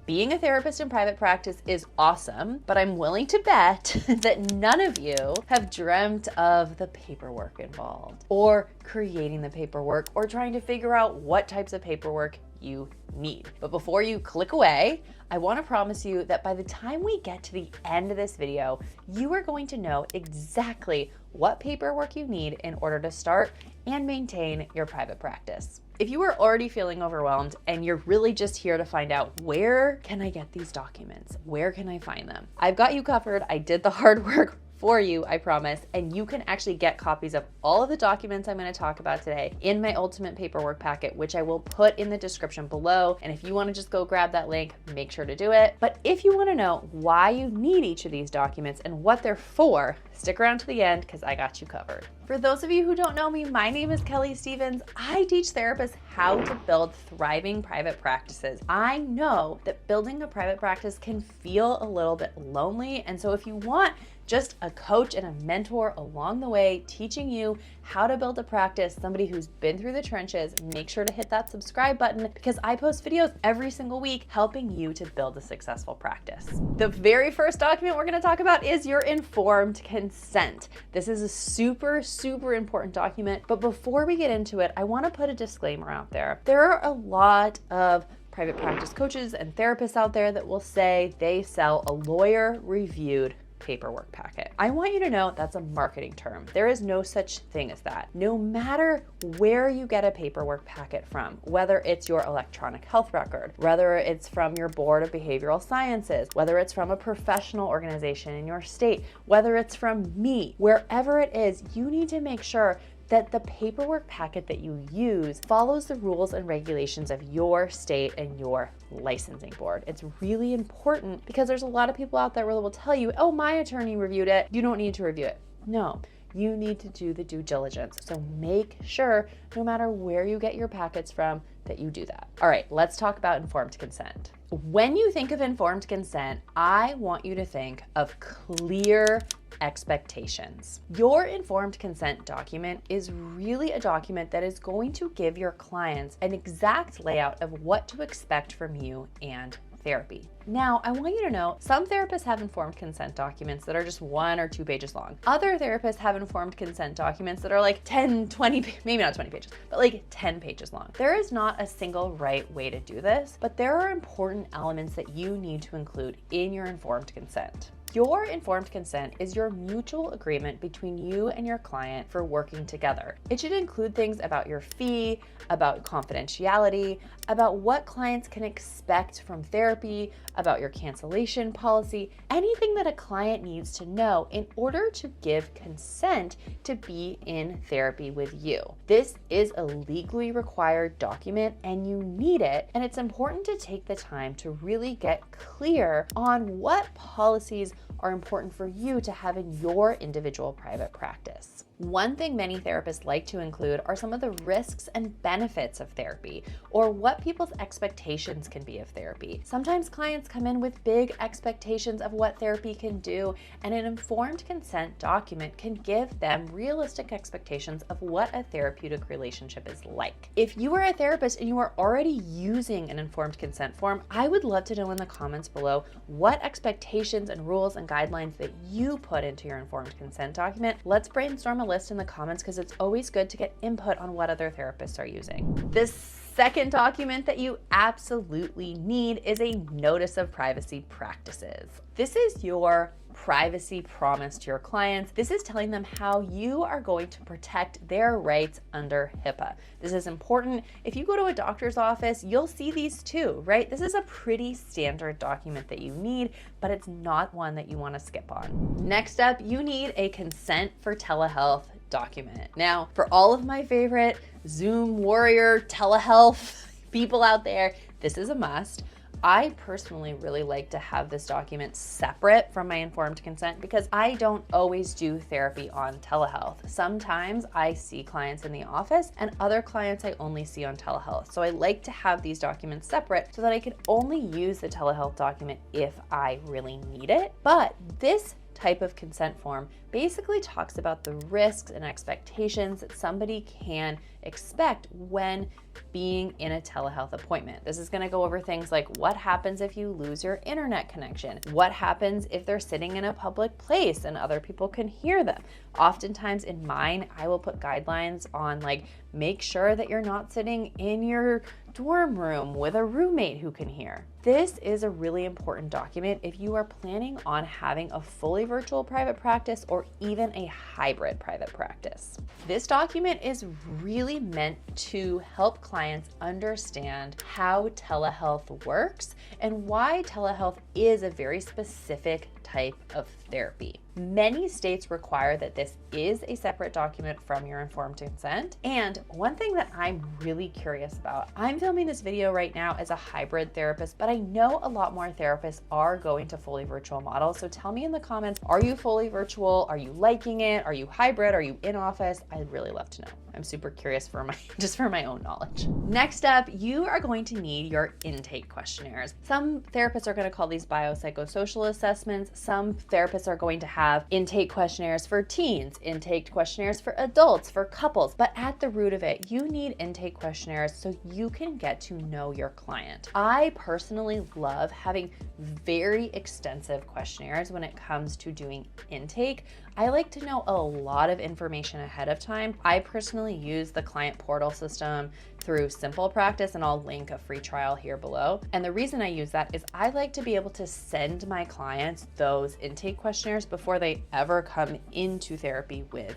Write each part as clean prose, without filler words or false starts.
Being a therapist in private practice is awesome, but I'm willing to bet that none of you have dreamt of the paperwork involved, or creating the paperwork, or trying to figure out what types of paperwork you need. But before you click away, I want to promise you that by the time we get to the end of this video, you are going to know exactly what paperwork you need in order to start and maintain your private practice. If you are already feeling overwhelmed and you're really just here to find out, where can I get these documents? Where can I find them? I've got you covered. I did the hard work for you, I promise, and you can actually get copies of all of the documents I'm going to talk about today in my ultimate paperwork packet, which I will put in the description below. And if you want to just go grab that link, make sure to do it. But if you want to know why you need each of these documents and what they're for, stick around to the end because I got you covered. For those of you who don't know me, my name is Kelly Stevens. I teach therapists how to build thriving private practices. I know that building a private practice can feel a little bit lonely, and so if you want just a coach and a mentor along the way teaching you how to build a practice, somebody who's been through the trenches, make sure to hit that subscribe button because I post videos every single week helping you to build a successful practice. The very first document we're going to talk about is your informed consent. This is a super important document, but before we get into it, I want to put a disclaimer out there. There are a lot of private practice coaches and therapists out there that will say they sell a lawyer-reviewed paperwork packet. I want you to know that's a marketing term. There is no such thing as that. No matter where you get a paperwork packet from, whether it's your electronic health record, whether it's from your board of behavioral sciences, whether it's from a professional organization in your state, whether it's from me, wherever it is, you need to make sure that the paperwork packet that you use follows the rules and regulations of your state and your licensing board. It's really important because there's a lot of people out there that will tell you, oh, my attorney reviewed it, you don't need to review it. No, you need to do the due diligence. So make sure, no matter where you get your packets from, that you do that. All right, let's talk about informed consent. When you think of informed consent, I want you to think of clear expectations. Your informed consent document is really a document that is going to give your clients an exact layout of what to expect from you and therapy. Now, I want you to know some therapists have informed consent documents that are just 1 or 2 pages long. Other therapists have informed consent documents that are like 10, 20, maybe not 20 pages, but like 10 pages long. There is not a single right way to do this, but there are important elements that you need to include in your informed consent. Your informed consent is your mutual agreement between you and your client for working together. It should include things about your fee, about confidentiality, about what clients can expect from therapy, about your cancellation policy, anything that a client needs to know in order to give consent to be in therapy with you. This is a legally required document and you need it, and it's important to take the time to really get clear on what policies are important for you to have in your individual private practice. One thing many therapists like to include are some of the risks and benefits of therapy, or what people's expectations can be of therapy. Sometimes clients come in with big expectations of what therapy can do, and an informed consent document can give them realistic expectations of what a therapeutic relationship is like. If you are a therapist and you are already using an informed consent form, I would love to know in the comments below what expectations and rules and guidelines that you put into your informed consent document. Let's brainstorm a list in the comments because it's always good to get input on what other therapists are using. This second document that you absolutely need is a notice of privacy practices. This is your privacy promise to your clients. This is telling them how you are going to protect their rights under HIPAA. This is important. If you go to a doctor's office, you'll see these too, right? This is a pretty standard document that you need, but it's not one that you want to skip on. Next up, you need a consent for telehealth document. Now, for all of my favorite Zoom warrior telehealth people out there, this is a must. I personally really like to have this document separate from my informed consent because I don't always do therapy on telehealth. Sometimes I see clients in the office and other clients I only see on telehealth. So I like to have these documents separate so that I can only use the telehealth document if I really need it. But this type of consent form basically talks about the risks and expectations that somebody can expect when being in a telehealth appointment. This is going to go over things like what happens if you lose your internet connection, what happens if they're sitting in a public place and other people can hear them. Oftentimes in mine, I will put guidelines on like, make sure that you're not sitting in your dorm room with a roommate who can hear. This is a really important document if you are planning on having a fully virtual private practice or even a hybrid private practice. This document is really meant to help clients understand how telehealth works and why telehealth is a very specific type of therapy. Many states require that this is a separate document from your informed consent. And one thing that I'm really curious about, I'm filming this video right now as a hybrid therapist, but I know a lot more therapists are going to fully virtual models. So tell me in the comments, are you fully virtual? Are you liking it? Are you hybrid? Are you in office? I'd really love to know. I'm super curious for my own knowledge. Next up, you are going to need your intake questionnaires. Some therapists are going to call these biopsychosocial assessments. Some therapists are going to have intake questionnaires for teens, intake questionnaires for adults, for couples. But at the root of it, you need intake questionnaires so you can get to know your client. I personally love having very extensive questionnaires when it comes to doing intake. I like to know a lot of information ahead of time. I personally use the client portal system through Simple Practice, and I'll link a free trial here below. And the reason I use that is I like to be able to send my clients those intake questionnaires before they ever come into therapy with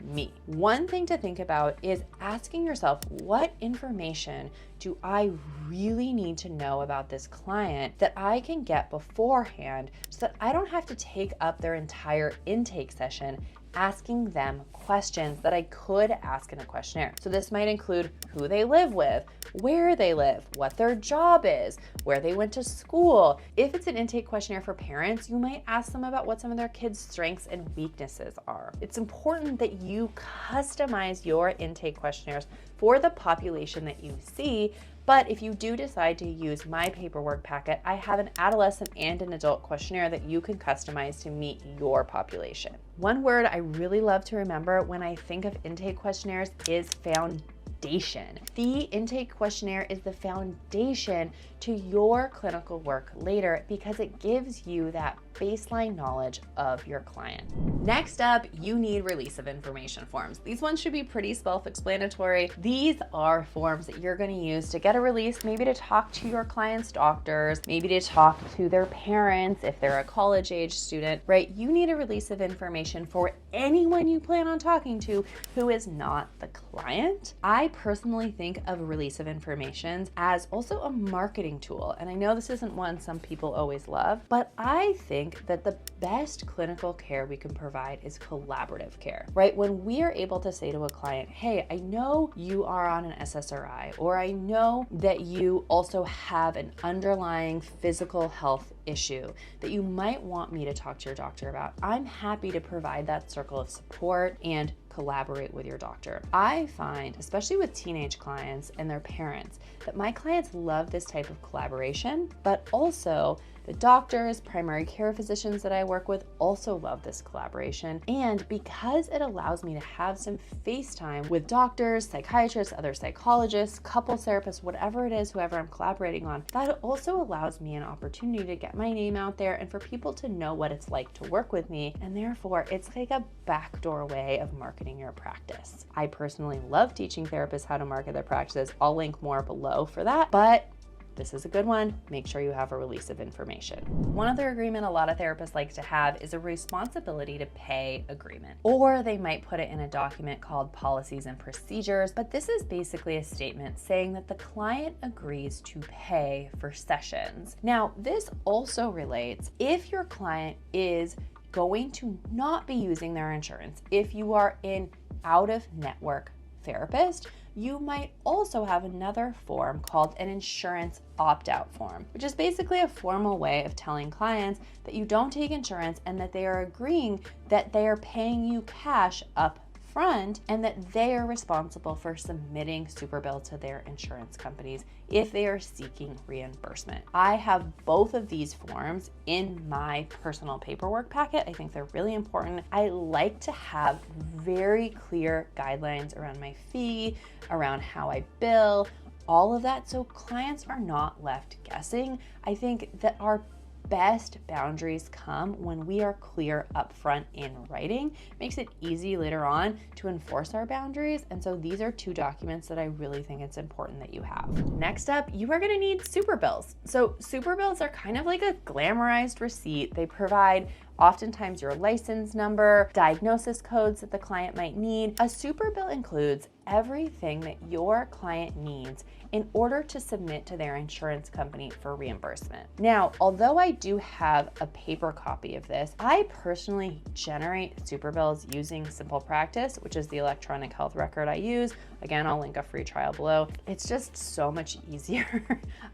me. One thing to think about is asking yourself, what information do I really need to know about this client that I can get beforehand so that I don't have to take up their entire intake session asking them questions that I could ask in a questionnaire. So this might include who they live with, where they live, what their job is, where they went to school. If it's an intake questionnaire for parents, you might ask them about what some of their kids' strengths and weaknesses are. It's important that you customize your intake questionnaires for the population that you see. But if you do decide to use my paperwork packet, I have an adolescent and an adult questionnaire that you can customize to meet your population. One word I really love to remember when I think of intake questionnaires is foundation. The intake questionnaire is the foundation to your clinical work later because it gives you that baseline knowledge of your client. Next up, you need release of information forms. These ones should be pretty self-explanatory. These are forms that you're going to use to get a release, maybe to talk to your client's doctors, maybe to talk to their parents if they're a college-age student, right? You need a release of information for anyone you plan on talking to who is not the client. I personally think of a release of information as also a marketing tool. And I know this isn't one some people always love, but I think that the best clinical care we can provide is collaborative care, right? When we are able to say to a client, hey, I know you are on an SSRI, or I know that you also have an underlying physical health issue that you might want me to talk to your doctor about. I'm happy to provide that circle of support and collaborate with your doctor. I find, especially with teenage clients and their parents, that my clients love this type of collaboration, but also the doctors, primary care physicians that I work with also love this collaboration. And because it allows me to have some FaceTime with doctors, psychiatrists, other psychologists, couple therapists, whatever it is, whoever I'm collaborating on, that also allows me an opportunity to get my name out there and for people to know what it's like to work with me. And therefore, it's like a backdoor way of marketing your practice. I personally love teaching therapists how to market their practices. I'll link more below for that, but this is a good one. Make sure you have a release of information. One other agreement a lot of therapists like to have is a responsibility to pay agreement, or they might put it in a document called policies and procedures. But this is basically a statement saying that the client agrees to pay for sessions. Now, this also relates if your client is going to not be using their insurance. If you are an out-of-network therapist, you might also have another form called an insurance opt-out form, which is basically a formal way of telling clients that you don't take insurance and that they are agreeing that they are paying you cash up front, and that they are responsible for submitting super bill to their insurance companies if they are seeking reimbursement. I have both of these forms in my personal paperwork packet. I think they're really important. I like to have very clear guidelines around my fee, around how I bill, all of that, so clients are not left guessing. I think that our best boundaries come when we are clear upfront in writing. Makes it easy later on to enforce our boundaries. And so these are two documents that I really think it's important that you have. Next up, you are going to need super bills. So super bills are kind of like a glamorized receipt. They provide oftentimes your license number, diagnosis codes that the client might need. A super bill includes everything that your client needs in order to submit to their insurance company for reimbursement. Now, although I do have a paper copy of this, I personally generate super bills using Simple Practice, which is the electronic health record I use. Again, I'll link a free trial below. It's just so much easier,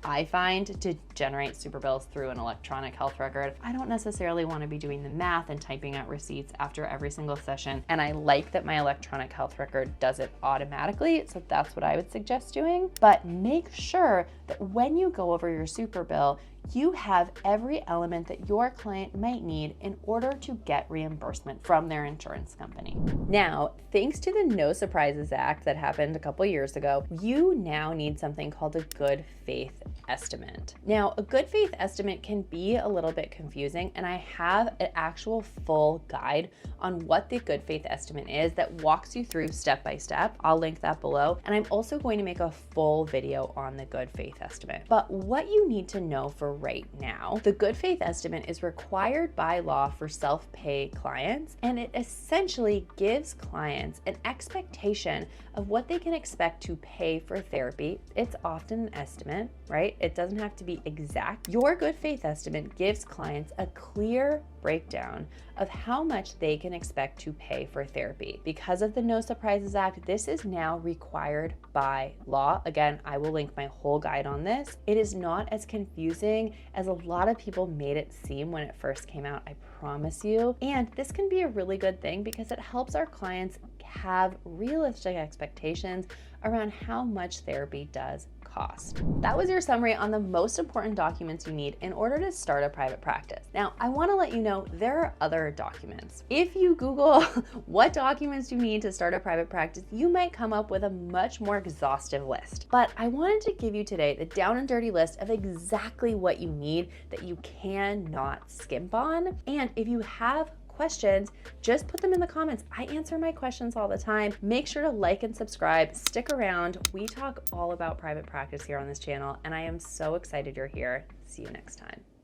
I find, to generate super bills through an electronic health record. I don't necessarily want to be doing the math and typing out receipts after every single session, and I like that my electronic health record does it automatically, so that's what I would suggest doing. But make sure that when you go over your super bill, you have every element that your client might need in order to get reimbursement from their insurance company. Now, thanks to the No Surprises Act that happened a couple years ago, you now need something called a good faith estimate. Now, a good faith estimate can be a little bit confusing, and I have an actual full guide on what the good faith estimate is that walks you through step by step. I'll link that below, and I'm also going to make a full video on the good faith estimate. But what you need to know for right now, the good faith estimate is required by law for self-pay clients, and it essentially gives clients an expectation of what they can expect to pay for therapy. It's often an estimate, right? It doesn't have to be exact. Your good faith estimate gives clients a clear breakdown of how much they can expect to pay for therapy. Because of the No Surprises Act, this is now required by law. Again, I will link my whole guide on this. It is not as confusing as a lot of people made it seem when it first came out, I promise you. And this can be a really good thing because it helps our clients have realistic expectations around how much therapy does cost. That was your summary on the most important documents you need in order to start a private practice. Now, I want to let you know there are other documents. If you Google what documents you need to start a private practice, you might come up with a much more exhaustive list. But I wanted to give you today the down and dirty list of exactly what you need that you cannot skimp on. And if you have questions, just put them in the comments. I answer my questions all the time. Make sure to like and subscribe. Stick around. We talk all about private practice here on this channel, and I am so excited you're here. See you next time.